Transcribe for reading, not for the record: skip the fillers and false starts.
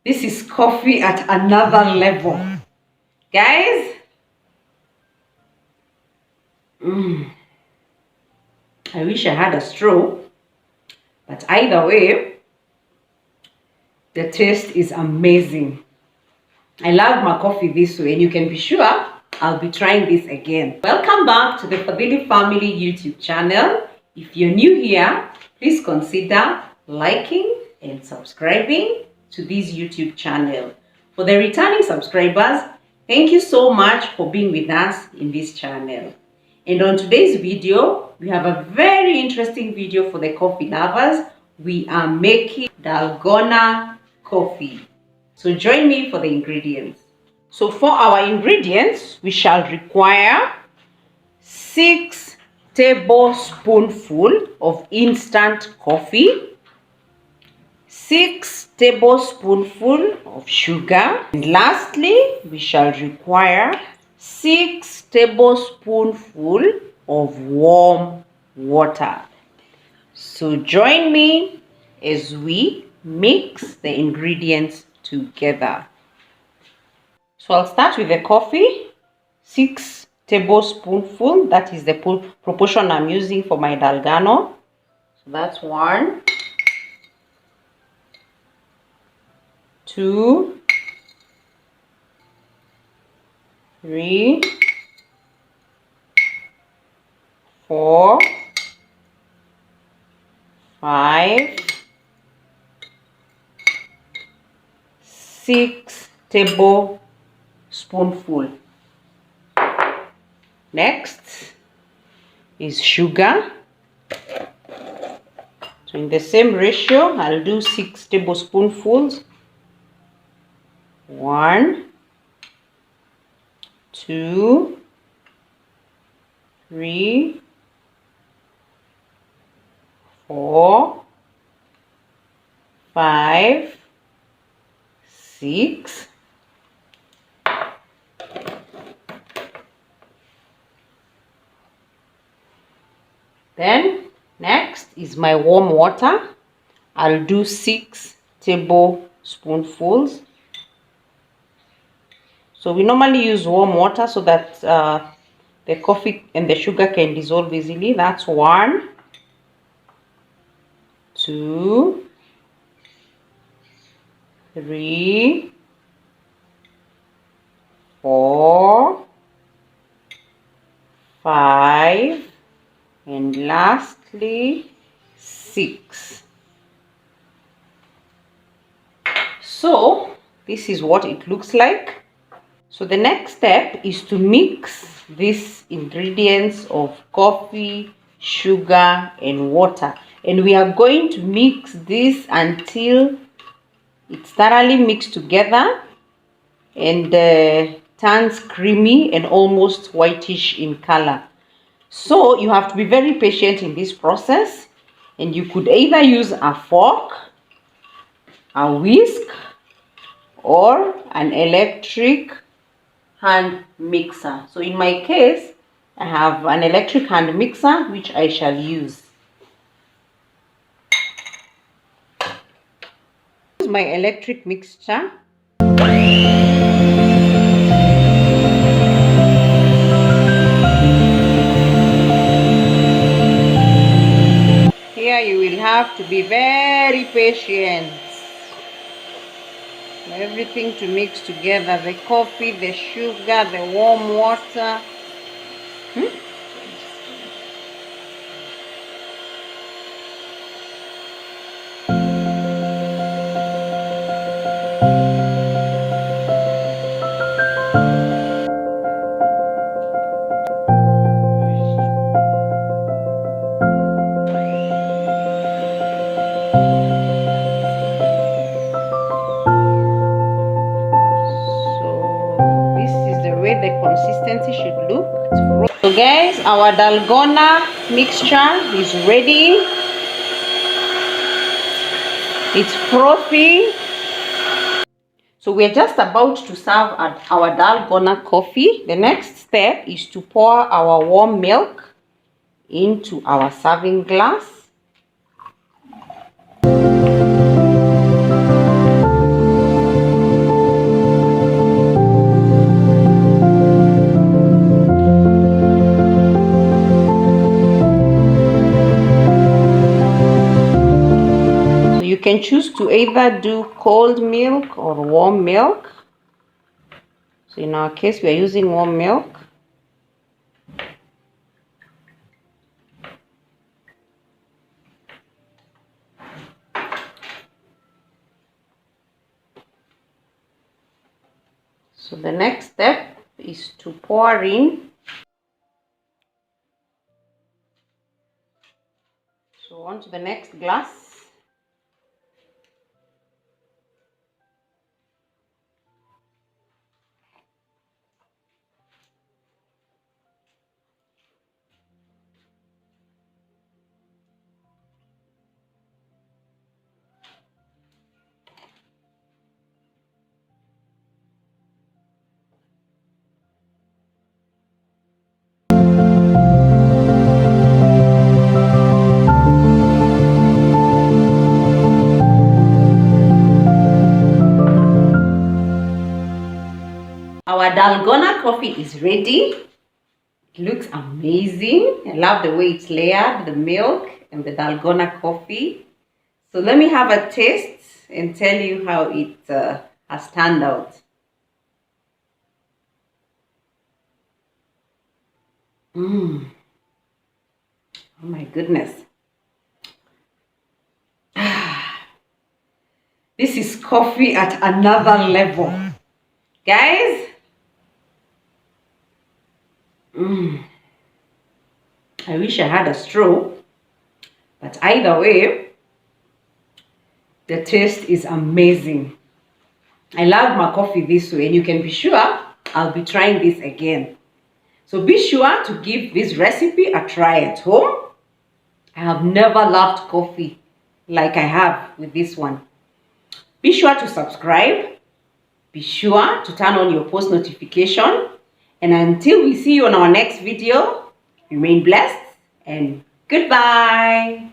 This is coffee at another level. Guys, I wish I had a straw, but either way, the taste is amazing. I love my coffee this way, and you can be sure I'll be trying this again. Welcome back to the Fadhili Family YouTube channel. If you're new here, please consider liking and subscribing to this YouTube channel. For the returning subscribers, thank you so much for being with us in this channel. And on today's video, we have a very interesting video for the coffee lovers. We are making Dalgona coffee. So join me for the ingredients. So for our ingredients, we shall require 6 tablespoonfuls of instant coffee, 6 tablespoonfuls of sugar, and lastly, we shall require 6 tablespoonfuls of warm water. So join me as we mix the ingredients together. So I'll start with the coffee, 6 tablespoonfuls. That is the proportion I'm using for my Dalgona. So that's 1, 2, 3, 4, 5, 6 tablespoonfuls. Next is sugar. So in the same ratio, I'll do 6 tablespoonfuls. 1, 2, 3, 4, 5, 6. Then next is my warm water. I'll do 6 tablespoonfuls. So we normally use warm water so that the coffee and the sugar can dissolve easily. That's 1, 2, 3, 4, 5, and lastly 6. So this is what it looks like. So the next step is to mix these ingredients of coffee, sugar, and water. And we are going to mix this until it's thoroughly mixed together and turns creamy and almost whitish in color. So you have to be very patient in this process, and you could either use a fork, a whisk, or an electric hand mixer. So in my case, I have an electric hand mixer which I shall use. Use my electric mixture. Here you will have to be very patient. Everything to mix together, the coffee, the sugar, the warm water. The consistency should look. So guys, our Dalgona mixture is ready. It's frothy. So we're just about to serve our Dalgona coffee. The next step is to pour our warm milk into our serving glass. can choose to either do cold milk or warm milk. So in our case, we are using warm milk. So the next step is to pour in. So on to the next glass. Our Dalgona coffee is ready. It looks amazing. I love the way it's layered, the milk and the Dalgona coffee. So let me have a taste and tell you how it has turned out. Oh my goodness. This is coffee at another level. Guys, I wish I had a straw, but either way, the taste is amazing. I love my coffee this way, and you can be sure I'll be trying this again. So be sure to give this recipe a try at home. I have never loved coffee like I have with this one. Be sure to subscribe. Be sure to turn on your post notification. And until we see you on our next video, remain blessed and goodbye.